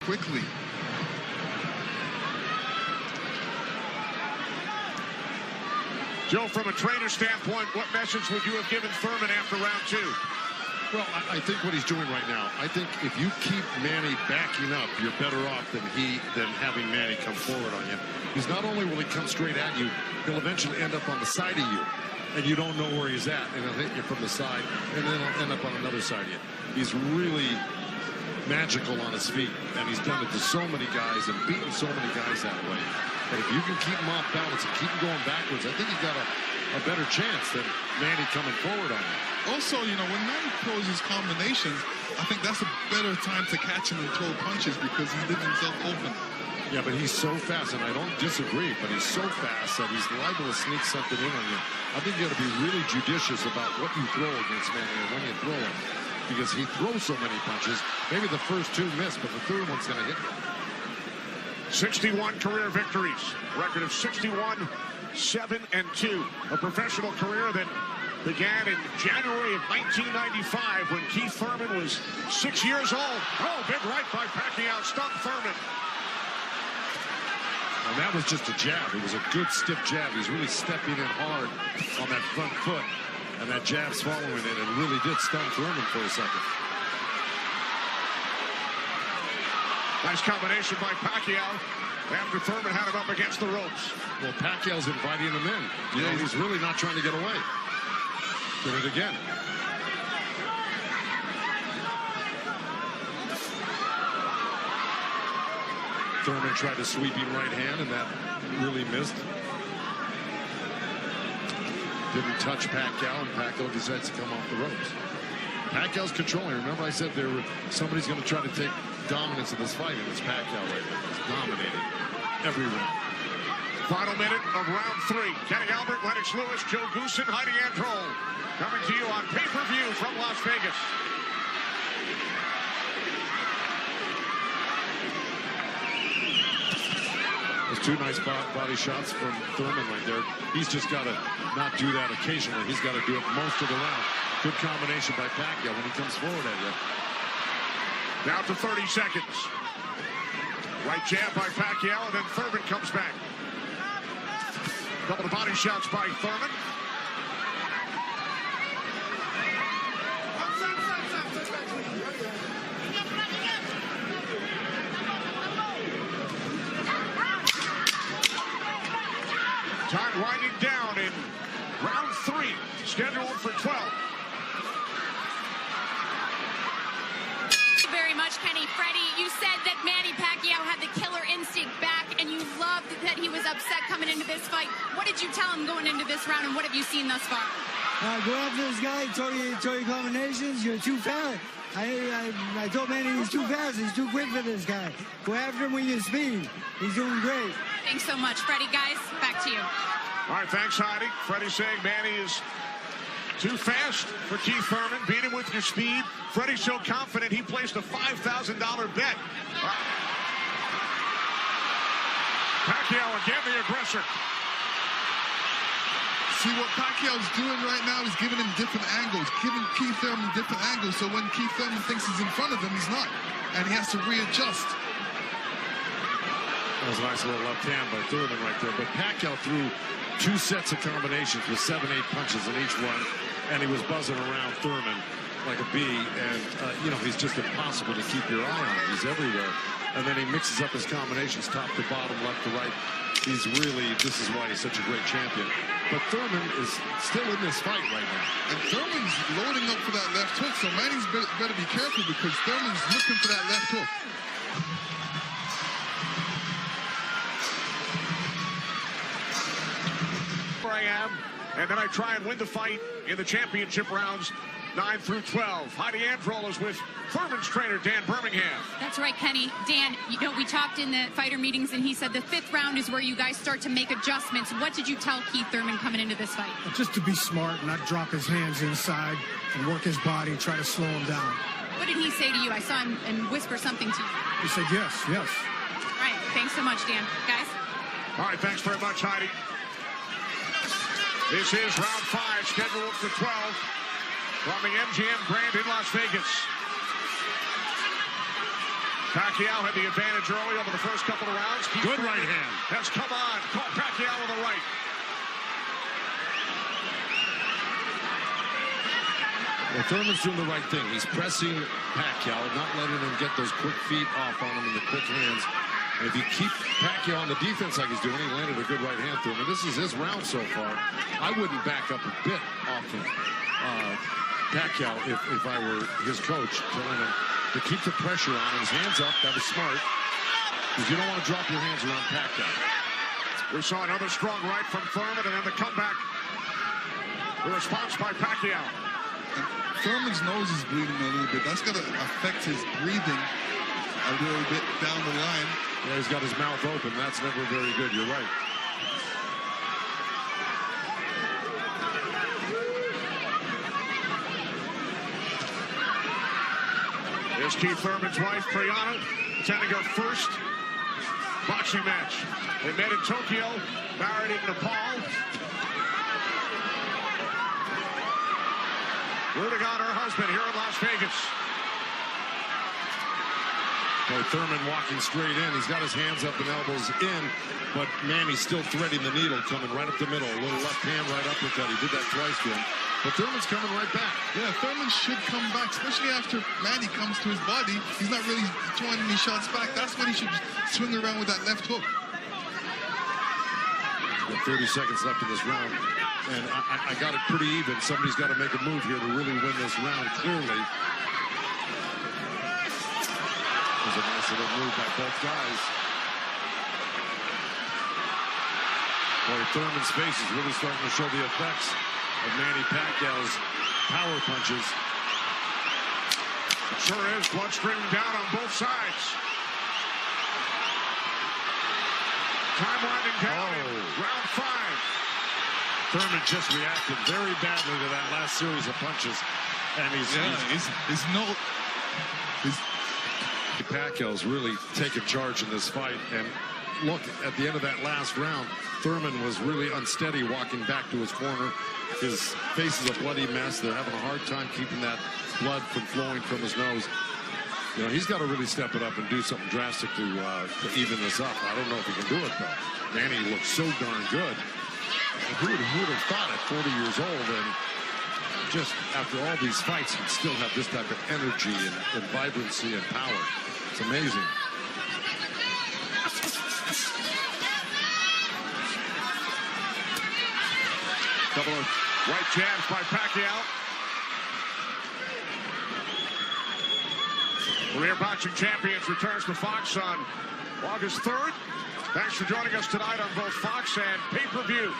quickly. Joe, from a trainer standpoint, what message would you have given Thurman after round 2? Well, I think what he's doing right now, I think if you keep Manny backing up, you're better off than having Manny come forward on you. Because not only will he come straight at you, he'll eventually end up on the side of you, and you don't know where he's at, and he'll hit you from the side, and then he'll end up on another side of you. He's really magical on his feet, and he's done it to so many guys and beaten so many guys that way. But if you can keep him off balance and keep him going backwards, I think you got a better chance than Manny coming forward on you. Also, you know, when Manny throws his combinations, I think that's a better time to catch him and throw punches because he's leaving himself open. Yeah, but he's so fast, and I don't disagree, but he's so fast that he's liable to sneak something in on you. I think you got to be really judicious about what you throw against Manny and when you throw him, because he throws so many punches. Maybe the first 2 miss, but the third one's going to hit you. 61 career victories, record of 61, 7 and 2. A professional career that began in January of 1995 when Kieth Thurman was 6 years old. Oh, big right by Pacquiao, stunned Thurman. And that was just a jab. It was a good stiff jab. He's really stepping in hard on that front foot. And that jab's following it and really did stun Thurman for a second. Nice combination by Pacquiao after Thurman had him up against the ropes. Well, Pacquiao's inviting him in. You know, he's really not trying to get away. Did it again. Thurman tried a sweeping right hand, and that really missed. Didn't touch Pacquiao, and Pacquiao decides to come off the ropes. Pacquiao's controlling. Remember I said somebody's going to try to take dominance in this fight, and it's Pacquiao right now. He's dominating every round. Final minute of round 3. Kenny Albert, Lennox Lewis, Joe Goosen, Heidi Androl. Coming to you on pay-per-view from Las Vegas. There's 2 nice body shots from Thurman right there. He's just got to not do that occasionally. He's got to do it most of the round. Good combination by Pacquiao when he comes forward at you. Down to 30 seconds. Right jab by Pacquiao, and then Thurman comes back. Couple of body shots by Thurman. Time winding down in round 3, scheduled for 12. Thank you very much, Kenny. Freddie, you said that Manny Pacquiao had the killer instinct back, and you loved that he was upset coming into this fight. What did you tell him going into this round, and what have you seen thus far? Go after this guy, throw your combinations. You're too fast. I told Manny he's too fast. He's too quick for this guy. Go after him with your speed. He's doing great. Thanks so much, Freddie. Guys, back to you. All right, thanks, Heidi. Freddie saying Manny is too fast for Kieth Thurman. Beat him with your speed. Freddie's so confident he placed a $5,000 bet. Pacquiao again, the aggressor. See, what Pacquiao's doing right now is giving him different angles, giving Kieth Thurman different angles, so when Kieth Thurman thinks he's in front of him, he's not. And he has to readjust. That was a nice little left hand by Thurman right there. But Pacquiao threw 2 sets of combinations with 7-8 punches in each one, and he was buzzing around Thurman like a bee. And, you know, he's just impossible to keep your eye on. He's everywhere. And then he mixes up his combinations top to bottom, left to right. This is why he's such a great champion. But Thurman is still in this fight right now. And Thurman's loading up for that left hook, so Manny's better be careful because Thurman's looking for that left hook. I am, and then I try and win the fight in the championship rounds 9 through 12. Heidi Androl is with Thurman's trainer, Dan Birmingham. That's right, Kenny. Dan, you know, we talked in the fighter meetings, and he said the 5th round is where you guys start to make adjustments. What did you tell Kieth Thurman coming into this fight? Just to be smart, not drop his hands inside and work his body and try to slow him down. What did he say to you? I saw him and whisper something to you. He said yes, yes. All right, thanks so much, Dan. Guys? All right, thanks very much, Heidi. This is round 5, scheduled for 12 from the MGM Grand in Las Vegas. Pacquiao had the advantage early over the first couple of rounds. Good right hand. Has come on. Caught Pacquiao with a right. Well, Thurman's doing the right thing. He's pressing Pacquiao, not letting him get those quick feet off on him and the quick hands. And if you keep Pacquiao on the defense like he's doing, he landed a good right hand through him. And this is his round so far. I wouldn't back up a bit off of Pacquiao if I were his coach, telling him to keep the pressure on him. His hands up. That was smart. Because you don't want to drop your hands around Pacquiao. We saw another strong right from Thurman, and then the comeback. The response by Pacquiao. Thurman's nose is bleeding a little bit. That's going to affect his breathing a little bit down the line. Yeah, he's got his mouth open. That's never very good. You're right. Here's Keith Thurman's wife, Brianna, attending her first boxing match. They met in Tokyo, married in Nepal. Rooting on her husband here in Las Vegas. Boy, Thurman walking straight in. He's got his hands up and elbows in, but Manny's still threading the needle, coming right up the middle. A little left hand, right uppercut. He did that twice to him. But Thurman's coming right back. Yeah, Thurman should come back, especially after Manny comes to his body. He's not really throwing any shots back. That's when he should swing around with that left hook. With 30 seconds left in this round, and I got it pretty even. Somebody's got to make a move here to really win this round clearly. There's a nice little move by both guys. Boy, Thurman's face is really starting to show the effects of Manny Pacquiao's power punches. It sure is. Blood streaming down on both sides. Time winding down in round 5. Thurman just reacted very badly to that last series of punches. And Pacquiao's really taken charge in this fight. And look, at the end of that last round, Thurman was really unsteady walking back to his corner. His face is a bloody mess. They're having a hard time keeping that blood from flowing from his nose. You know, he's got to really step it up and do something drastic to even this up. I don't know if he can do it, though. Manny looks so darn good. Who would have thought at 40 years old and just after all these fights he'd still have this type of energy and vibrancy and power. It's amazing. Couple of right jabs by Pacquiao. Career Boxing Champions returns to Fox on August 3rd. Thanks for joining us tonight on both Fox and pay-per-view.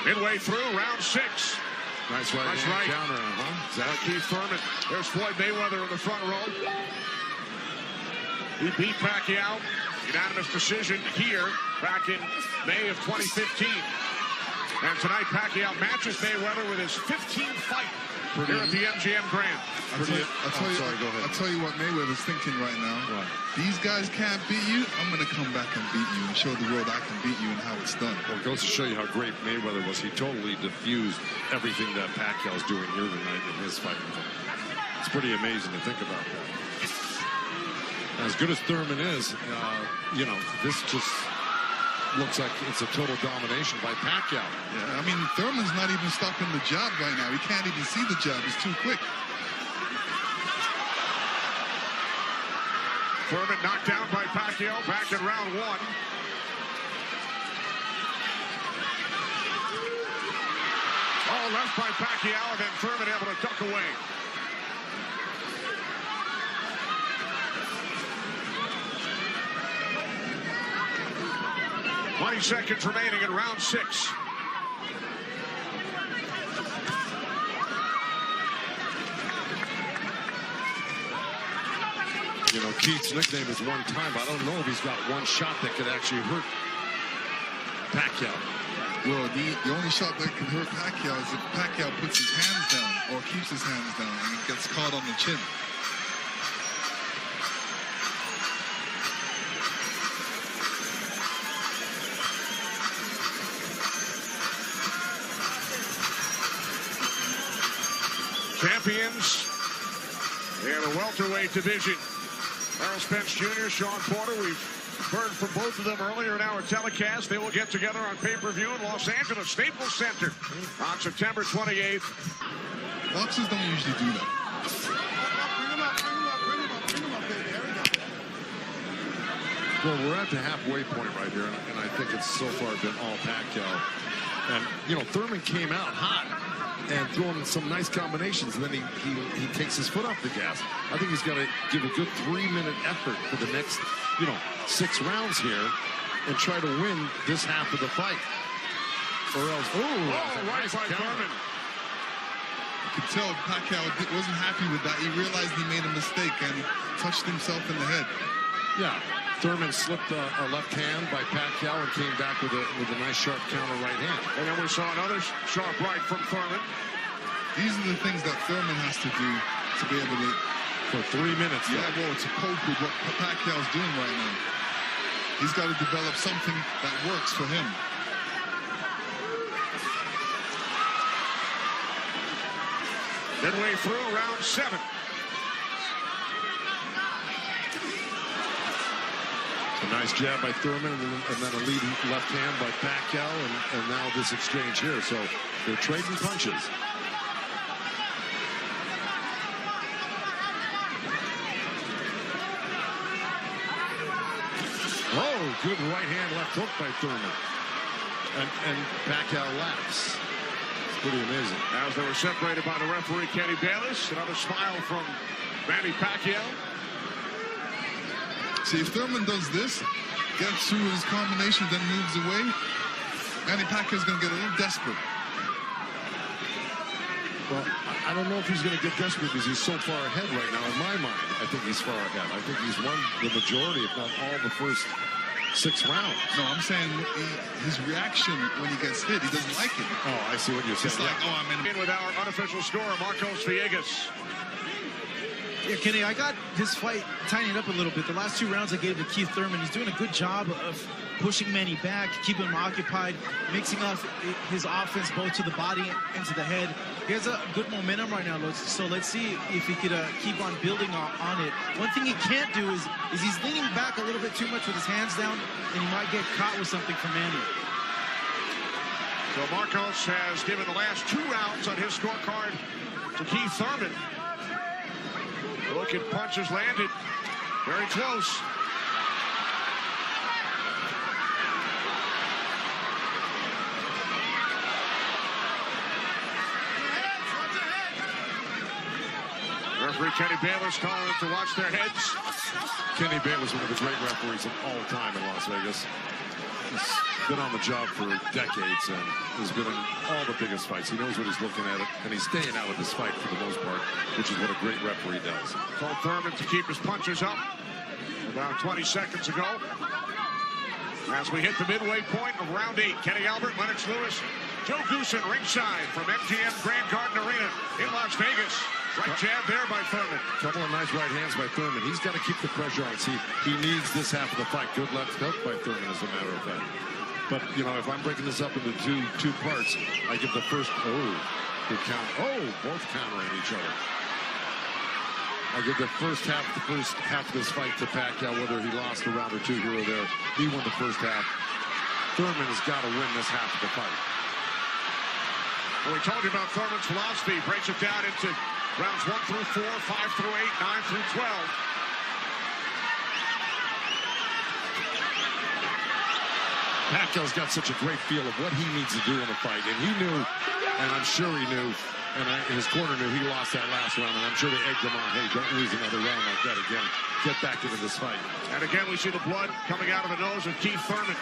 Midway through round 6. Nice right counter, Exactly. Keith Thurman. There's Floyd Mayweather in the front row. He beat Pacquiao. Unanimous decision here back in May of 2015. And tonight Pacquiao matches Mayweather with his 15th fight here at the MGM Grand. I'll tell you what Mayweather's thinking right now. Right. These guys can't beat you. I'm going to come back and beat you and show the world I can beat you and how it's done. Well, it goes to show you how great Mayweather was. He totally diffused everything that Pacquiao's doing here tonight in his fight with him. It's pretty amazing to think about that. As good as Thurman is, you know, this just looks like it's a total domination by Pacquiao. Yeah, I mean, Thurman's not even stopping the jab right now. He can't even see the jab. It's too quick. Thurman knocked down by Pacquiao back in round 1. All left by Pacquiao, and then Thurman able to duck away. "20 seconds remaining in round 6. You know, Keith's nickname is one time. I don't know if he's got one shot that could actually hurt Pacquiao. Well, the only shot that can hurt Pacquiao is if Pacquiao puts his hands down or keeps his hands down and gets caught on the chin. champions in the welterweight division. Errol Spence Jr., Sean Porter, we've heard from both of them earlier in our telecast. They will get together on pay-per-view in Los Angeles Staples Center on September 28th. Boxers don't usually do that. Well, we're at the halfway point right here, and I think it's so far been all Pacquiao. And, you know, Thurman came out hot and throwing some nice combinations, and then he takes his foot off the gas. I think he's got to give a good 3-minute effort for the next, 6 rounds here and try to win this half of the fight. Or else, right by Thurman. You could tell Pacquiao wasn't happy with that. He realized he made a mistake and touched himself in the head. Yeah. Thurman slipped a left hand by Pacquiao and came back with a nice sharp counter right hand. And then we saw another sharp right from Thurman. These are the things that Thurman has to do to be able to... For 3 minutes. Yeah, well, to cope with what Pacquiao's doing right now. He's got to develop something that works for him. Midway through round 7. A nice jab by Thurman, and then a lead left hand by Pacquiao, and now this exchange here. So they're trading punches. Oh, good right hand left hook by Thurman. And Pacquiao laughs. It's pretty amazing. As they were separated by the referee, Kenny Bayless. Another smile from Manny Pacquiao. See, if Thurman does this, gets through his combination, then moves away, Manny Pacquiao's going to get a little desperate. Well, I don't know if he's going to get desperate because he's so far ahead right now. In my mind, I think he's far ahead. I think he's won the majority, if not all, the first 6 rounds. No, I'm saying his reaction when he gets hit, he doesn't like it. Oh, I see what you're saying. It's like, oh, I'm in. With our unofficial scorer, Marcos Villegas. Yeah, Kenny, I got this fight tightened up a little bit. The last 2 rounds I gave to Kieth Thurman. He's doing a good job of pushing Manny back, keeping him occupied, mixing up his offense both to the body and to the head. He has a good momentum right now, so let's see if he could keep on building on it. One thing he can't do is he's leaning back a little bit too much with his hands down, and he might get caught with something from Manny. So Marcos has given the last 2 rounds on his scorecard to Kieth Thurman. Look at punches landed. Very close. Referee Kenny Bayless calling them to watch their heads. Kenny Bayless, one of the great referees of all time in Las Vegas. He's been on the job for decades and has been in all the biggest fights. He knows what he's looking at, and he's staying out of this fight for the most part, which is what a great referee does. Told Thurman to keep his punches up about 20 seconds ago. As we hit the midway point of round 8, Kenny Albert, Lennox Lewis, Joe Goosen ringside from MGM Grand Garden Arena in Las Vegas. Right jab there by Thurman. Couple of nice right hands by Thurman. He's got to keep the pressure on. See, he needs this half of the fight. Good left hook by Thurman, as a matter of fact. But, if I'm breaking this up into two parts, I give the first, good count. Both countering each other. I give the first half of this fight to Pacquiao, whether he lost a round or 2 here or there. He won the first half. Thurman has got to win this half of the fight. Well, we told you about Thurman's philosophy. He breaks it down into rounds 1 through 4, 5 through 8, 9 through 12. Pacquiao's got such a great feel of what he needs to do in a fight, and he knew, and I'm sure he knew, and his corner knew he lost that last round, and I'm sure they egged him on, hey, don't lose another round like that again. Get back into this fight. And again, we see the blood coming out of the nose of Kieth Thurman.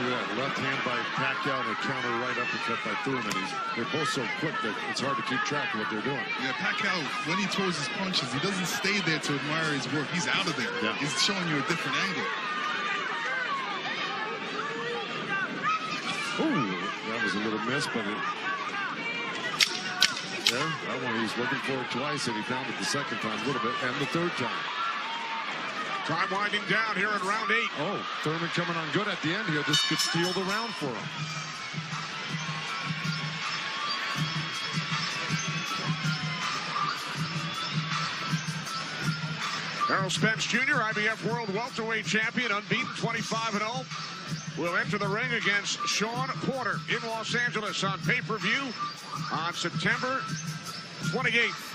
Look at that, left hand by Pacquiao and a counter right uppercut by Thurman. They're both so quick that it's hard to keep track of what they're doing. Yeah, Pacquiao, when he throws his punches, he doesn't stay there to admire his work. He's out of there. Yeah. He's showing you a different angle. Ooh, that was a little miss, but that one he's looking for it twice, and he found it the second time a little bit, and the third time. Time winding down here in round 8. Oh, Thurman coming on good at the end here. This could steal the round for him. Errol Spence Jr., IBF World Welterweight Champion, unbeaten, 25-0. Will enter the ring against Sean Porter in Los Angeles on pay-per-view on September 28th.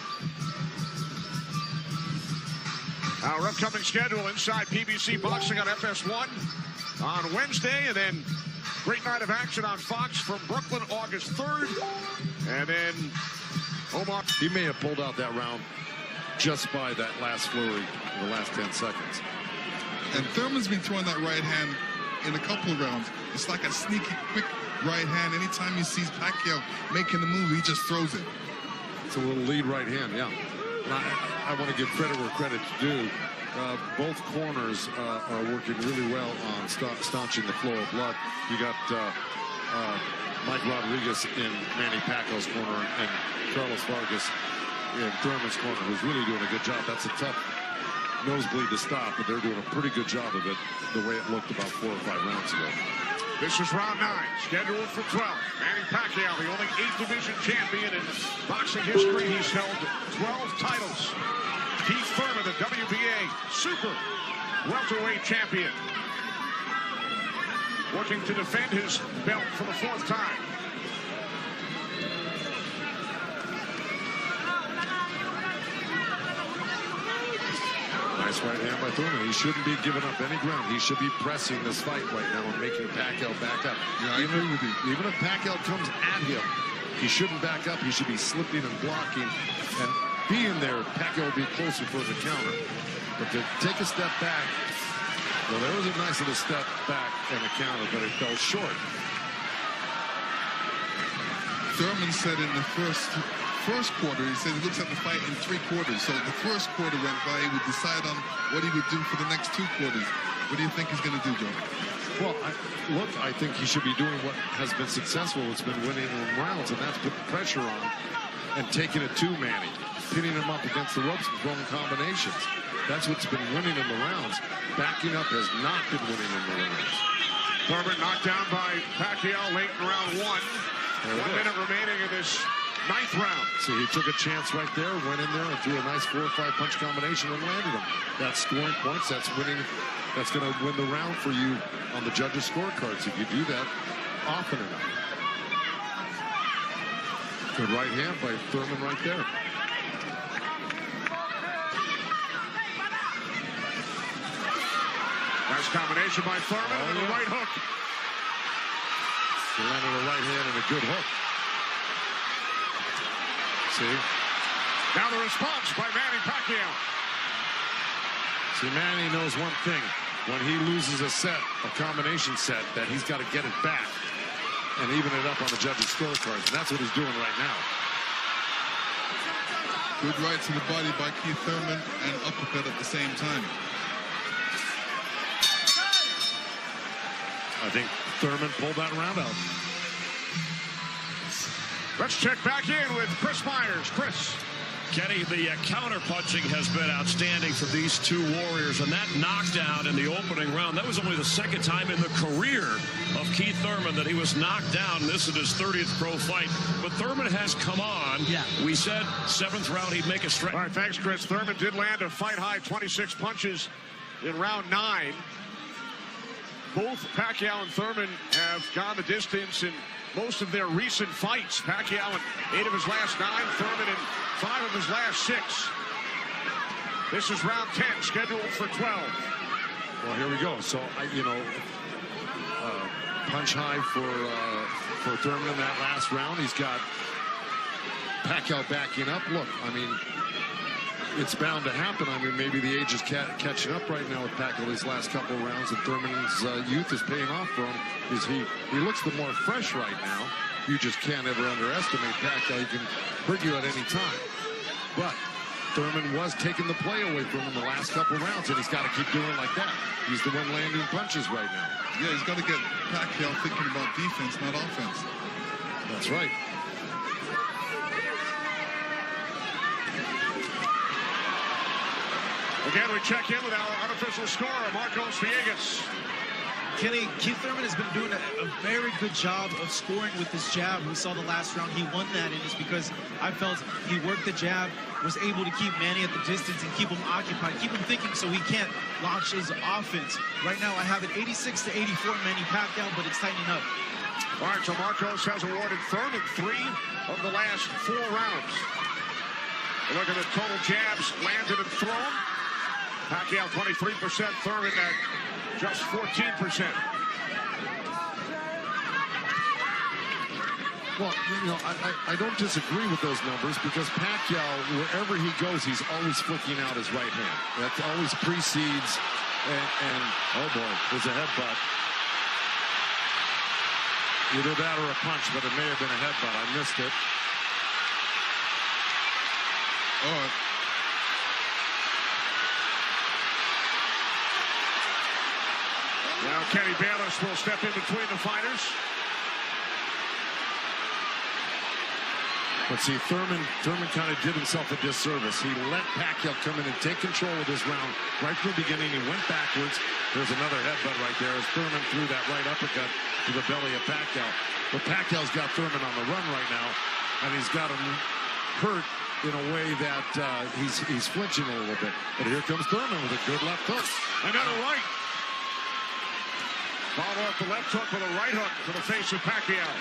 Our upcoming schedule inside PBC Boxing on FS1 on Wednesday, and then great night of action on Fox from Brooklyn August 3rd. And then Omar. He may have pulled out that round just by that last flurry in the last 10 seconds. And Thurman's been throwing that right hand in a couple of rounds. It's like a sneaky, quick right hand. Anytime he sees Pacquiao making the move, he just throws it. It's a little lead right hand, yeah. I want to give credit where credit's due. Both corners are working really well on staunching the flow of blood. You got Mike Rodriguez in Manny Pacquiao's corner and Carlos Vargas in Thurman's corner, who's really doing a good job. That's a tough nosebleed to stop, but they're doing a pretty good job of it the way it looked about 4 or 5 rounds ago. This is round 9, scheduled for 12. Manny Pacquiao, the only 8th division champion in boxing history. He's held 12 titles. Kieth Thurman, the WBA super welterweight champion, working to defend his belt for the 4th time. Nice right hand by Thurman. He shouldn't be giving up any ground. He should be pressing this fight right now and making Pacquiao back up. Yeah, I agree with you. Even if Pacquiao comes at him, he shouldn't back up. He should be slipping and blocking. And being there, Pacquiao will be closer for the counter. But to take a step back, well, there was a nice little step back and a counter, but it fell short. Thurman said in the first quarter, he said he looks at the fight in 3 quarters. So the first quarter went by, he would decide on what he would do for the next 2 quarters. What do you think he's going to do, Joe? Well, I think he should be doing what has been successful. It's been winning in rounds, and that's putting pressure on and taking it to Manny, pinning him up against the ropes and throwing combinations. That's what's been winning in the rounds. Backing up has not been winning in the rounds. Thurman knocked down by Pacquiao late in round 1. 1 minute remaining in this 9th round. See, he took a chance right there, went in there and threw a nice 4 or 5 punch combination and landed him. That's scoring points. That's winning. That's going to win the round for you on the judges' scorecards if you do that often enough. Good right hand by Thurman right there. Nice combination by Thurman and a right hook. He landed a right hand and a good hook. See? Now the response by Manny Pacquiao. See, Manny knows one thing. When he loses a set, a combination set, that he's got to get it back and even it up on the judges' scorecards. And that's what he's doing right now. Good right to the body by Kieth Thurman and uppercut at the same time. I think Thurman pulled that round out. Let's check back in with Chris Myers. Chris. Kenny, the counter-punching has been outstanding for these 2 warriors, and that knockdown in the opening round, that was only the 2nd time in the career of Kieth Thurman that he was knocked down. This is his 30th pro fight, but Thurman has come on. Yeah. We said 7th round he'd make a strike. All right, thanks, Chris. Thurman did land a fight-high 26 punches in round 9. Both Pacquiao and Thurman have gone the distance in most of their recent fights. Pacquiao in 8 of his last 9, Thurman in 5 of his last 6. This is round 10, scheduled for 12. Well, here we go. So, punch high for Thurman in that last round. He's got Pacquiao backing up. Look, I mean, it's bound to happen. I mean, maybe the age is catching up right now with Pacquiao these last couple of rounds, and Thurman's youth is paying off for him. He looks the more fresh right now. You just can't ever underestimate Pacquiao. He can hurt you at any time. But Thurman was taking the play away from him the last couple of rounds, and he's got to keep doing like that. He's the one landing punches right now. Yeah, he's got to get Pacquiao thinking about defense, not offense. That's right. Again, we check in with our unofficial scorer, Marcos Villegas. Kenny, Keith Thurman has been doing a very good job of scoring with his jab. We saw the last round he won that, and it's because I felt he worked the jab, was able to keep Manny at the distance and keep him occupied, keep him thinking so he can't launch his offense. Right now, I have it 86-84 Manny Pacquiao, but it's tightening up. All right, so Marcos has awarded Thurman 3 of the last 4 rounds. Look at the total jabs landed and thrown. Pacquiao 23%, Thurman at just 14%. Well, you know, I don't disagree with those numbers because Pacquiao, wherever he goes, he's always flicking out his right hand. That always precedes, and oh boy, there's a headbutt. Either that or a punch, but it may have been a headbutt. I missed it. Oh. Now Kenny Bayless will step in between the fighters. But see, Thurman kind of did himself a disservice. He let Pacquiao come in and take control of this round right from the beginning. He went backwards. There's another headbutt right there as Thurman threw that right uppercut to the belly of Pacquiao. But Pacquiao's got Thurman on the run right now, and he's got him hurt in a way that he's flinching a little bit. But here comes Thurman with a good left hook. Another right. Followed up the left hook with a right hook to the face of Pacquiao.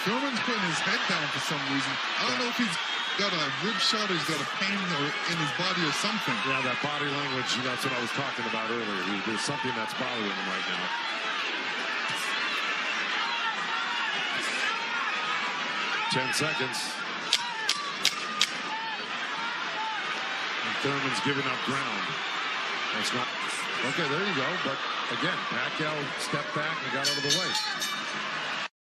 Thurman's putting his head down for some reason. I don't know if he's got a rib shot or he's got a pain in his body or something. Yeah, that body language, that's what I was talking about earlier. There's something that's bothering him right now. Ten seconds. And Thurman's giving up ground. That's not... Okay, there you go. But again, Pacquiao stepped back and got out of the way.